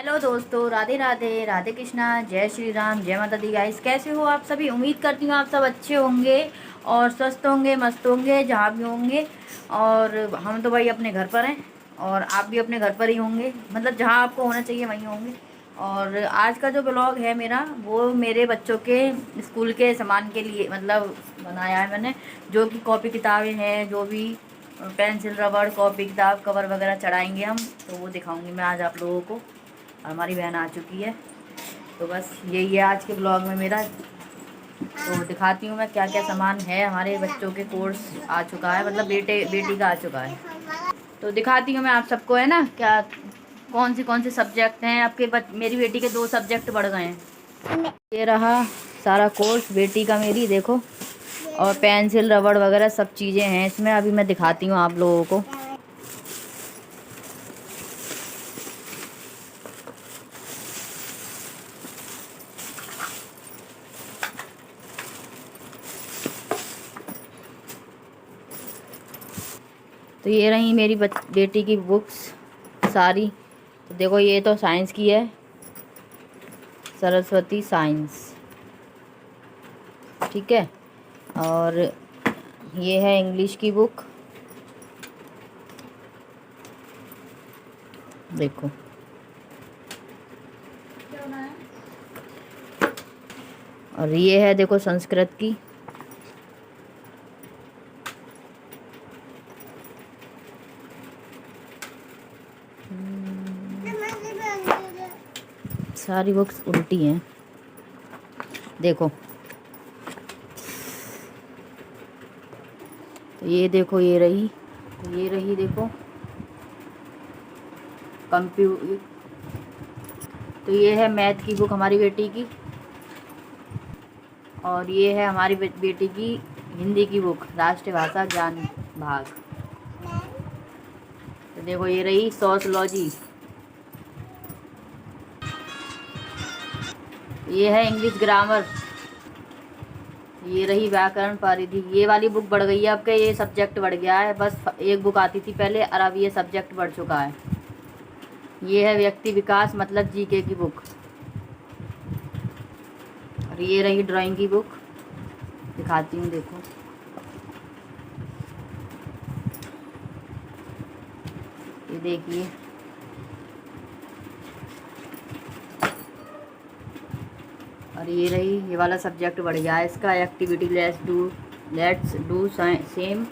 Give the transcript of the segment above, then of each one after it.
Hello दोस्तों, राधे राधे, राधे कृष्णा, जय श्री राम, जय माता दी। गाइस, कैसे हो आप सभी? उम्मीद करती हूँ आप सब अच्छे होंगे और स्वस्थ होंगे, मस्त होंगे, जहाँ भी होंगे। और हम तो भाई अपने घर पर हैं और आप भी अपने घर पर ही होंगे, मतलब जहाँ आपको होना चाहिए वहीं होंगे। और आज का जो ब्लॉग है मेरा, वो मेरे बच्चों के स्कूल के सामान के लिए मतलब बनाया है मैंने। जो कि कॉपी किताबें हैं, जो भी पेंसिल, रबड़, कॉपी किताब, कवर वगैरह चढ़ाएंगे हम, तो वो दिखाऊंगी मैं आज आप लोगों को। हमारी बहन आ चुकी है, तो बस यही है आज के ब्लॉग में मेरा। तो दिखाती हूँ मैं क्या क्या सामान है। हमारे बच्चों के कोर्स आ चुका है, मतलब बेटी का आ चुका है। तो दिखाती हूँ मैं आप सबको, है ना, क्या कौन से सब्जेक्ट हैं आपके मेरी बेटी के 2 सब्जेक्ट बढ़ गए हैं। ये रहा सारा कोर्स बेटी का, मेरी देखो। और पेंसिल, रबड़ वगैरह सब चीज़ें हैं इसमें। अभी मैं दिखाती हूँ आप लोगों को। तो ये रही मेरी बेटी की बुक्स सारी। तो देखो, ये तो साइंस की है, सरस्वती साइंस, ठीक है। और ये है इंग्लिश की बुक, देखो। और ये है देखो संस्कृत की। सारी बुक्स उल्टी हैं, देखो। तो ये देखो, ये रही देखो कंप्यूटर। तो ये है मैथ की बुक हमारी बेटी की। और ये है हमारी बेटी की हिंदी की बुक, राष्ट्रीय भाषा ज्ञान भाग। तो देखो, ये रही सोशलॉजी। ये है इंग्लिश ग्रामर। ये रही व्याकरण परिधि। ये वाली बुक बढ़ गई है, अब के ये सब्जेक्ट बढ़ गया है। बस एक बुक आती थी पहले, और अब ये सब्जेक्ट बढ़ चुका है। ये है व्यक्ति विकास, मतलब जीके की बुक। और ये रही ड्राइंग की बुक, दिखाती हूँ, देखो। ये देखिए, और ये रही, ये वाला सब्जेक्ट बढ़ गया है इसका, activity. Let's do same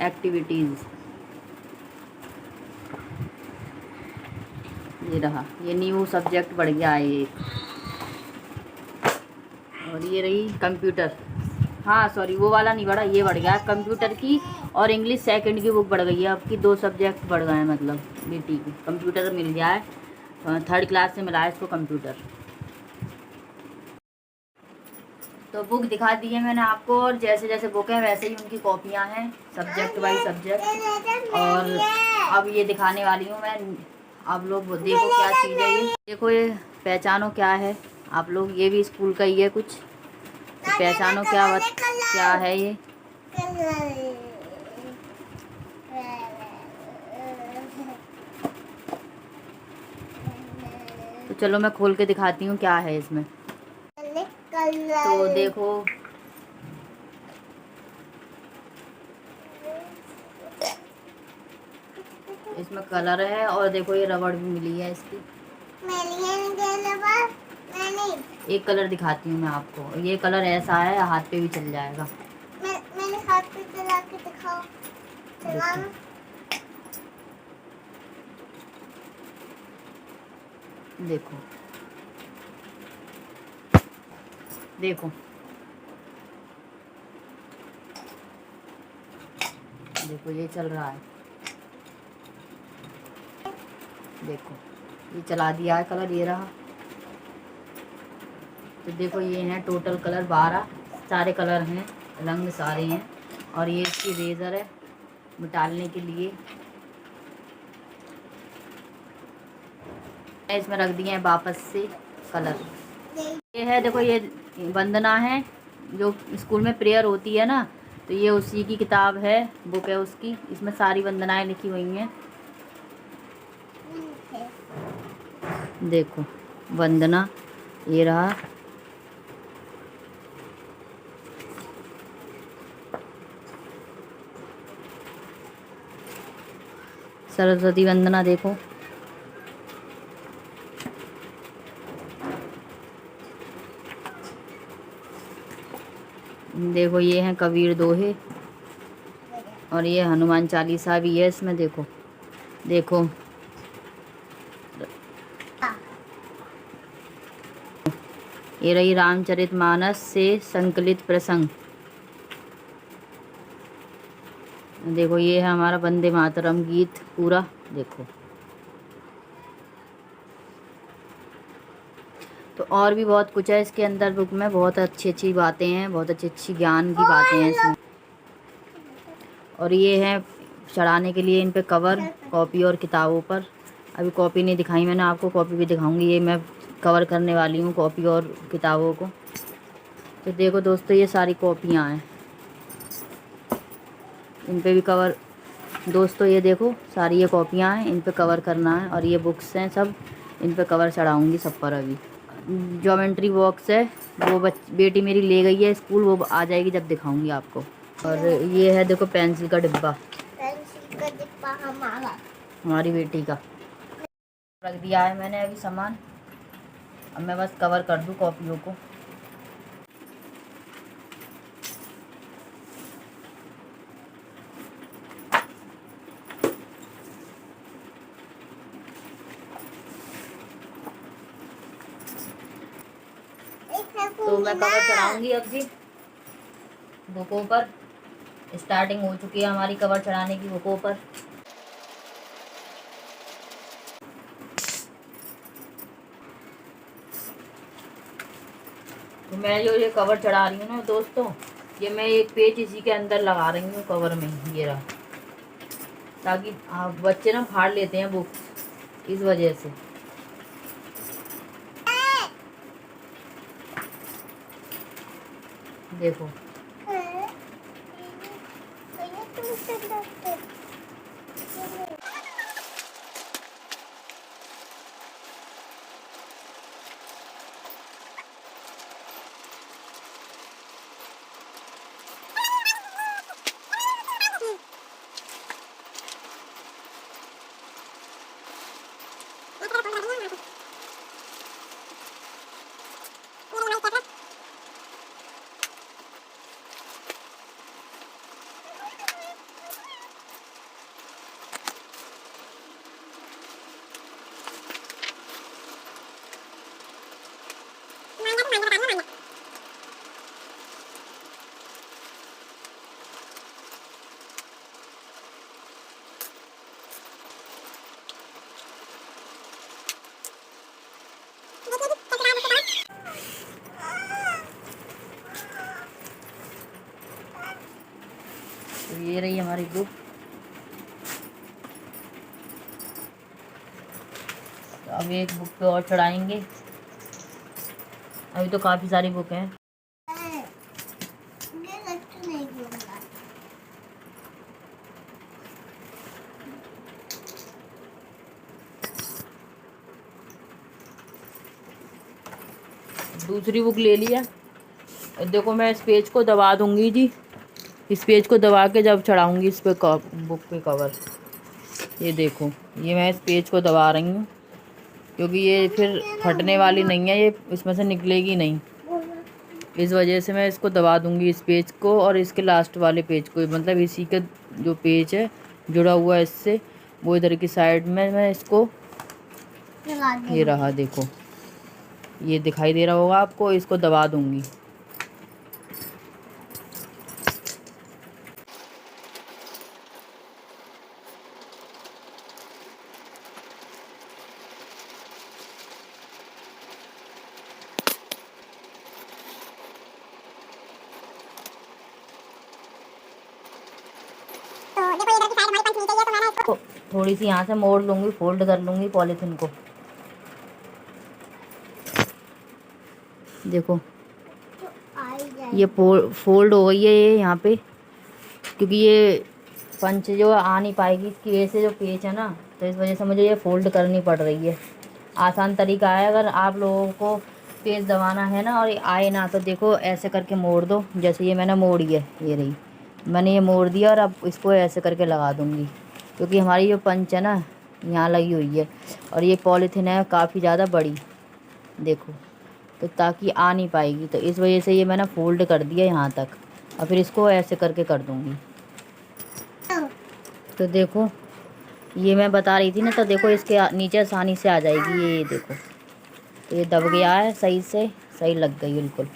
activities. ये रहा, ये न्यू सब्जेक्ट बढ़ गया है एक। और ये रही कंप्यूटर। हाँ सॉरी, वो वाला नहीं बढ़ा, ये बढ़ गया है कंप्यूटर की। और इंग्लिश सेकंड की बुक बढ़ गई है, अब की 2 सब्जेक्ट बढ़ गए हैं, मतलब बेटी की कंप्यूटर मिल गया है। 3rd क्लास से मिला है इसको कंप्यूटर। तो बुक दिखा दी है मैंने आपको, और जैसे जैसे बुक है वैसे ही उनकी कॉपियाँ हैं, सब्जेक्ट बाई सब्जेक्ट। और अब ये दिखाने वाली हूँ मैं। आप लोग देखो क्या चीज़ है ये, देखो ये पहचानो क्या है आप लोग। ये भी स्कूल का ही है कुछ, तो पहचानो क्या है ये। तो चलो मैं खोल के दिखाती हूँ क्या है इसमें। तो देखो, इसमें कलर है, और देखो ये रबड़ भी मिली है इसकी। एक कलर दिखाती हूँ मैं आपको, ये कलर ऐसा है, हाथ पे भी चल जाएगा। मैंने हाथ पे चला के दिखाओ। देखो देखो देखो, ये चल रहा है, देखो ये चला दिया है कलर, ये रहा। तो देखो, ये हैं टोटल कलर 12, सारे कलर हैं, रंग सारे हैं। और ये इसकी रेज़र है मिटाने के लिए, इसमें रख दिए हैं वापस से कलर। ये है देखो, ये वंदना है, जो स्कूल में प्रेयर होती है ना, तो ये उसी की किताब है, बुक है उसकी। इसमें सारी वंदनाएं लिखी हुई हैं। देखो वंदना, ये रहा। सरस्वती वंदना देखो। देखो ये है कबीर दोहे, और ये हनुमान चालीसा भी है इसमें। देखो देखो ये रही रामचरितमानस से संकलित प्रसंग। देखो ये है हमारा वंदे मातरम गीत पूरा। देखो तो और भी बहुत कुछ है इसके अंदर बुक में, बहुत अच्छी अच्छी बातें हैं, बहुत अच्छी अच्छी ज्ञान की बातें हैं इसमें। और ये है चढ़ाने के लिए इन पे कवर, कॉपी और किताबों पर। अभी कॉपी नहीं दिखाई मैंने आपको, कॉपी भी दिखाऊंगी। ये मैं कवर करने वाली हूँ कॉपी और किताबों को। तो देखो दोस्तों ये सारी कॉपियाँ हैं, इन पे भी कवर। दोस्तों ये देखो सारी ये कॉपियाँ हैं, इन पे कवर करना है। और ये बुक्स हैं सब, इन पे कवर चढ़ाऊँगी सब पर। अभी ज्योमेट्री बॉक्स है, वो बेटी मेरी ले गई है स्कूल, वो आ जाएगी जब दिखाऊंगी आपको। और ये है देखो पेंसिल का डिब्बा, पेंसिल का डिब्बा हमारी बेटी का। रख दिया है मैंने अभी सामान, अब मैं बस कवर कर दूँ कॉपियों को। तो मैं कवर चढ़ाऊंगी अब भी बुकों पर। स्टार्टिंग हो चुकी है हमारी कवर चढ़ाने की बुकों पर। तो मैं जो ये कवर चढ़ा रही हूँ ना दोस्तों, ये मैं एक पेज इसी के अंदर लगा रही हूँ कवर में, ये रहा, ताकि बच्चे ना फाड़ लेते हैं बुक, इस वजह से। देखो तो ये रही हमारी बुक। तो अब एक बुक पे और चढ़ाएंगे, अभी तो काफ़ी सारी बुक हैं। दूसरी बुक ले लिया। देखो मैं इस पेज को दबा दूंगी जी, इस पेज को दबा के जब चढ़ाऊंगी इस पे बुक पे कवर, ये देखो ये मैं इस पेज को दबा रही हूँ, क्योंकि ये फिर फटने वाली नहीं है, ये इसमें से निकलेगी नहीं, इस वजह से मैं इसको दबा दूंगी इस पेज को। और इसके लास्ट वाले पेज को, मतलब इसी का जो पेज है जुड़ा हुआ है इससे, वो इधर की साइड में मैं इसको, ये रहा देखो, ये दिखाई दे रहा होगा आपको, इसको दबा दूंगी। तो थोड़ी सी यहाँ से मोड़ लूँगी, फोल्ड कर लूँगी पॉलीथिन को। देखो ये फोल्ड हो गई है ये यहाँ पे, क्योंकि ये पंच जो आ नहीं पाएगी इसकी वजह से, जो पेज है ना, तो इस वजह से मुझे ये फोल्ड करनी पड़ रही है। आसान तरीका है। अगर आप लोगों को पेज दबाना है ना और ये आए ना, तो देखो ऐसे करके मोड़ दो। जैसे ये मैंने मोड़ी है, ये रही, मैंने ये मोड़ दिया और अब इसको ऐसे करके लगा दूँगी, क्योंकि हमारी जो पंच है ना यहाँ लगी हुई है और ये पॉलीथीन है काफ़ी ज़्यादा बड़ी, देखो, तो ताकि आ नहीं पाएगी, तो इस वजह से ये मैंने फोल्ड कर दिया यहाँ तक और फिर इसको ऐसे करके कर दूँगी। तो देखो ये मैं बता रही थी ना, तो देखो इसके नीचे आसानी से आ जाएगी ये देखो, तो ये दब गया है सही से, सही लग गई बिल्कुल,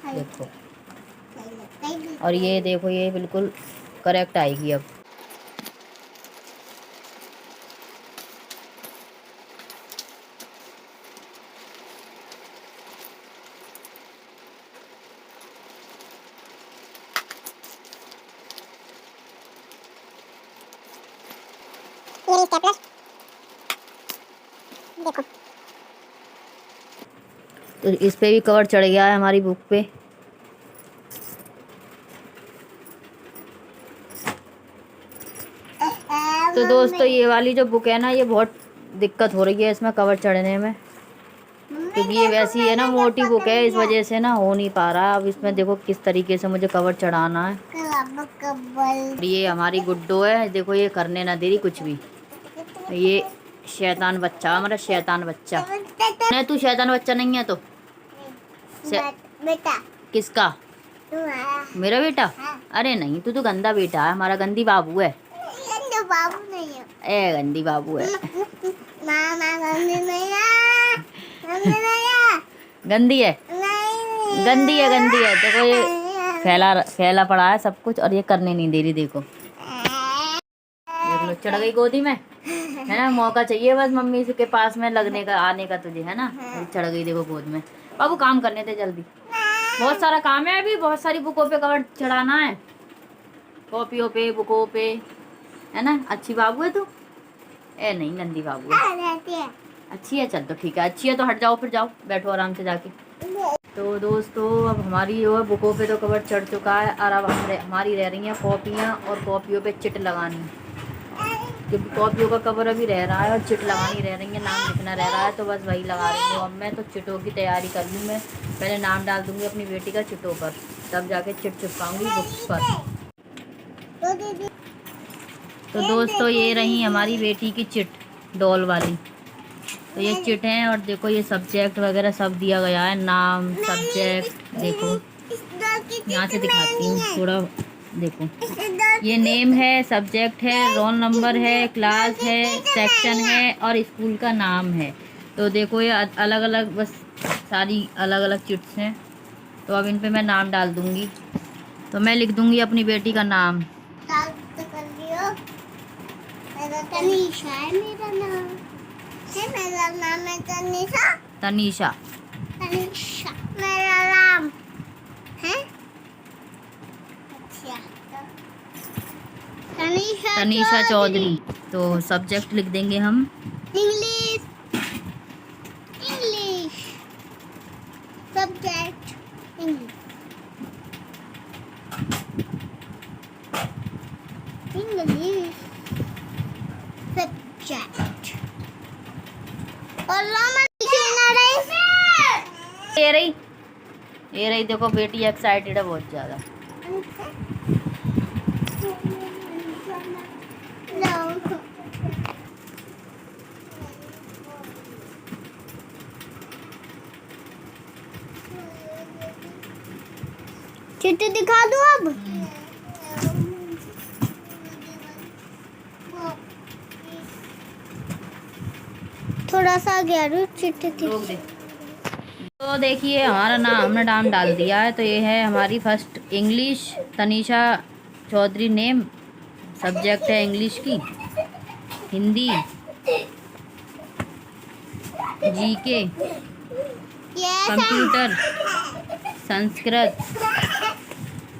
देखो। और ये देखो ये बिल्कुल करेक्ट आएगी अब। स्टेपलर देखो। तो इस पे भी कवर चढ़ गया है हमारी बुक पे। तो दोस्तों ये वाली जो बुक है ना, ये बहुत दिक्कत हो रही है इसमें कवर चढ़ने में, क्योंकि ये वैसी है ना मोटी बुक है, इस वजह से ना हो नहीं पा रहा। अब इसमें देखो किस तरीके से मुझे कवर चढ़ाना है। ये हमारी गुड्डो है, देखो ये करने ना दे रही कुछ भी। ये शैतान बच्चा, हमारा शैतान बच्चा। नहीं तू शैतान बच्चा नहीं है तो बेटा किसका? तुम्हारा। मेरा बेटा? हाँ। अरे नहीं, तू तो गंदा बेटा है, हमारा गंदी बाबू है। ये बाबू नहीं है, ए गंदी बाबू है। मामा गंदी नहीं है, गंदी नहीं है, गंदी है, नहीं गंदी है, गंदी है। देखो ये फैला पड़ा है सब कुछ और ये करने नहीं दे रही, देखो देख लो चढ़ गई गोदी में, है ना। मौका चाहिए बस मम्मी के पास में लगने का, आने का तुझे, है ना। चढ़ गई देखो गोद में। बाबू काम करने थे जल्दी, बहुत सारा काम है अभी, बहुत सारी बुकों पे कवर चढ़ाना है, कॉपियों पे, बुकों पे, है ना। अच्छी बाबू है तू? ए नहीं गंदी बाबू है। अच्छी है, चल तो ठीक है, अच्छी है तो हट जाओ, फिर जाओ बैठो आराम से जाके। तो दोस्तों अब हमारी जो है बुकों पे तो कवर चढ़ चुका है और अब हमारी रह रही हैं कॉपियाँ, और कॉपियों पे चिट लगानी, क्योंकि कॉपियों का कवर अभी रह रहा है और चिट लगानी रह रही है, नाम लिखना रह रहा है, तो बस वही लगा रही हूँ। अब मैं तो चिटों की तैयारी कर लूँ, मैं पहले नाम डाल दूँगी अपनी बेटी का चिटों पर, तब जाके चिट चिपकाऊँगी बुक्स पर। तो दोस्तों ये रही हमारी बेटी की चिट, डॉल वाली। तो ये चिट है और देखो ये सब्जेक्ट वगैरह सब दिया गया है, नाम, सब्जेक्ट, देखो यहाँ से दिखाती हूँ थोड़ा, देखो ये नेम है, सब्जेक्ट है, रोल नंबर है, क्लास है, सेक्शन है और स्कूल का नाम है। तो देखो ये अलग अलग, बस सारी अलग अलग चिट्स हैं। तो अब इन पे मैं नाम डाल दूँगी, तो मैं लिख दूँगी अपनी बेटी का नाम। तनीषा है मेरा नाम, है मेरा नाम है तनीषा। तनीषा, तनीषा मेरा नाम है। अच्छा तनीषा चौधरी। तो सब्जेक्ट लिख देंगे हम English, English subject, English, English subject. और ये रही देखो बेटी एक्साइटेड है बहुत ज़्यादा। चिट्ठी दिखा दो अब। थोड़ा सा गया चिट्ठी थी। तो देखिए हमारा नाम, हमने नाम डाल दिया है। तो ये है हमारी first English, Tanisha Chaudhary name, subject है इंग्लिश की, हिंदी, जीके, कंप्यूटर, संस्कृत,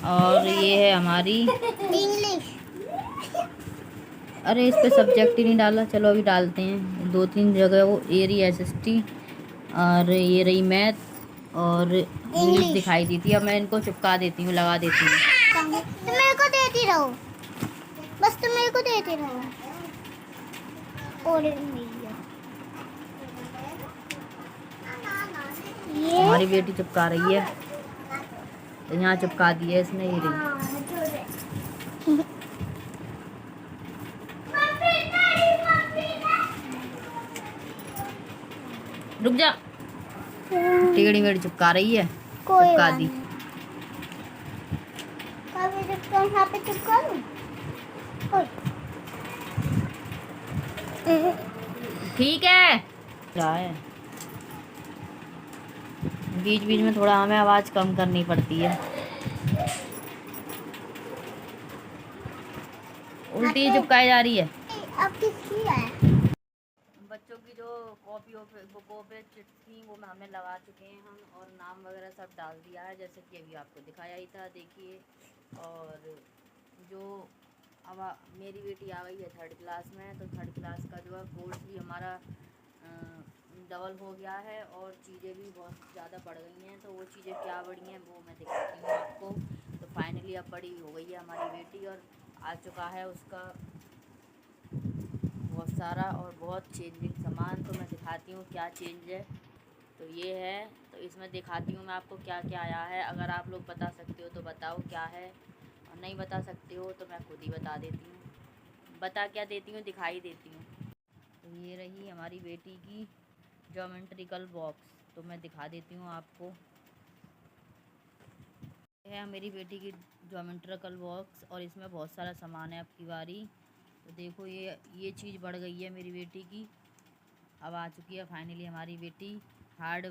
और ये है हमारी इंग्लिश। अरे इस पे सब्जेक्ट ही नहीं डाला, चलो अभी डालते हैं। 2-3 जगह वो ये रही SST और ये रही मैथ और इंग्लिश दिखाई दी थी। अब मैं इनको चिपका देती हूँ, लगा देती हूँ। तुम मेरे को देती रहो, बस तुम मेरे को देती रहो। और हमारी बेटी चिपका रही है, तो यहाँ चिपका दी है इसने, ये रही। रुक जा, टेढ़ी मेढ़ी चिपका रही है, चिपका दी। यहाँ पे चिपका लूं? ठीक है। बीच बीच में थोड़ा हमें आवाज़ कम करनी पड़ती है। उल्टी चिपकाई जा रही है। अब किसकी है? बच्चों की जो बुकों पे चिट्ठी वो हमें लगा चुके हैं हम, और नाम वगैरह सब डाल दिया है, जैसे कि अभी आपको दिखाया ही था, देखिए। और जो अब मेरी बेटी आ गई है 3rd क्लास में, तो 3rd क्लास का जो है कोर्स भी हमारा डबल हो गया है, और चीज़ें भी बहुत ज़्यादा बढ़ गई हैं। तो वो चीज़ें क्या बढ़ी हैं वो मैं दिखाती हूँ आपको। तो फाइनली अब बड़ी हो गई है हमारी बेटी, और आ चुका है उसका बहुत सारा और बहुत चेंजिंग सामान। तो मैं दिखाती हूँ क्या चेंज है। तो ये है, तो इसमें दिखाती हूँ मैं आपको क्या क्या आया है। अगर आप लोग बता सकते हो तो बताओ क्या है, और नहीं बता सकते हो तो मैं खुद ही बता देती हूँ। बता क्या देती हूँ, दिखाई देती हूँ। तो ये रही हमारी बेटी की ज्योमेट्रिकल बॉक्स, तो मैं दिखा देती हूँ आपको। यह है मेरी बेटी की ज्योमेट्रिकल बॉक्स, और इसमें बहुत सारा सामान है अब की बारी। तो देखो ये चीज़ बढ़ गई है मेरी बेटी की। अब आ चुकी है फाइनली हमारी बेटी 3rd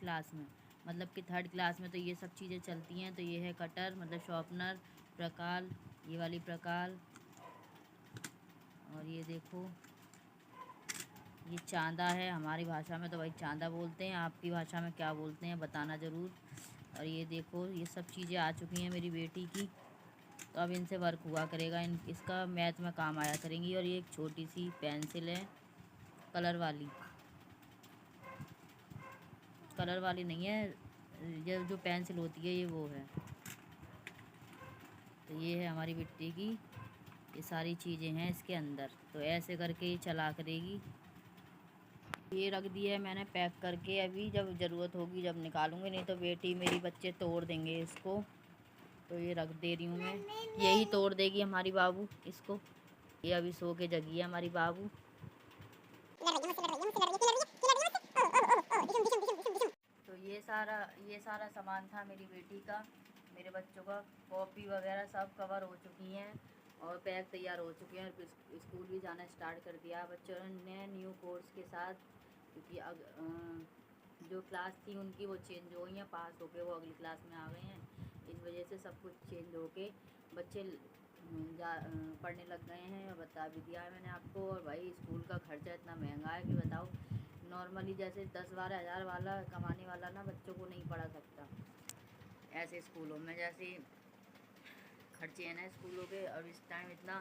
क्लास में, मतलब कि 3rd क्लास में तो ये सब चीज़ें चलती हैं। तो ये है कटर, मतलब शॉर्पनर, प्रकाल, ये वाली प्रकाल, और ये देखो ये चांदा है। हमारी भाषा में तो भाई चांदा बोलते हैं, आपकी भाषा में क्या बोलते हैं बताना ज़रूर। और ये देखो ये सब चीज़ें आ चुकी हैं मेरी बेटी की। तो अब इनसे वर्क हुआ करेगा, इसका मैथ में काम आया करेंगी। और ये एक छोटी सी पेंसिल है, कलर वाली नहीं है, ये जो पेंसिल होती है ये वो है। तो ये है हमारी बेटी की, ये सारी चीज़ें हैं इसके अंदर। तो ऐसे करके ये चला करेगी। ये रख दिया है मैंने पैक करके, अभी जब ज़रूरत होगी जब निकालूंगी, नहीं तो बेटी मेरी बच्चे तोड़ देंगे इसको। तो ये रख दे रही हूँ मैं, यही तोड़ देगी हमारी बाबू इसको। ये अभी सो के जगी है हमारी बाबू। तो ये सारा सामान था मेरी बेटी का, मेरे बच्चों का। कॉपी वगैरह सब कवर हो चुकी हैं, और बैग तैयार हो चुके हैं, और स्कूल भी जाना स्टार्ट कर दिया बच्चों ने न्यू कोर्स के साथ। क्योंकि जो क्लास थी उनकी वो चेंज हो गई हैं, पास होके वो अगली क्लास में आ गए हैं। इस वजह से सब कुछ चेंज होके बच्चे पढ़ने लग गए हैं, और बता भी दिया है मैंने आपको। और भाई स्कूल का खर्चा इतना महंगा है कि बताओ, नॉर्मली जैसे 10-12 हज़ार वाला कमाने वाला ना बच्चों को नहीं पढ़ा सकता। ऐसे स्कूलों में जैसे खर्चे हैं ना स्कूलों के, और इस टाइम इतना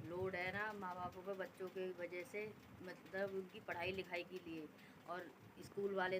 लोड है ना माँ बापों पे बच्चों के वजह से, मतलब उनकी पढ़ाई लिखाई के लिए। और स्कूल वाले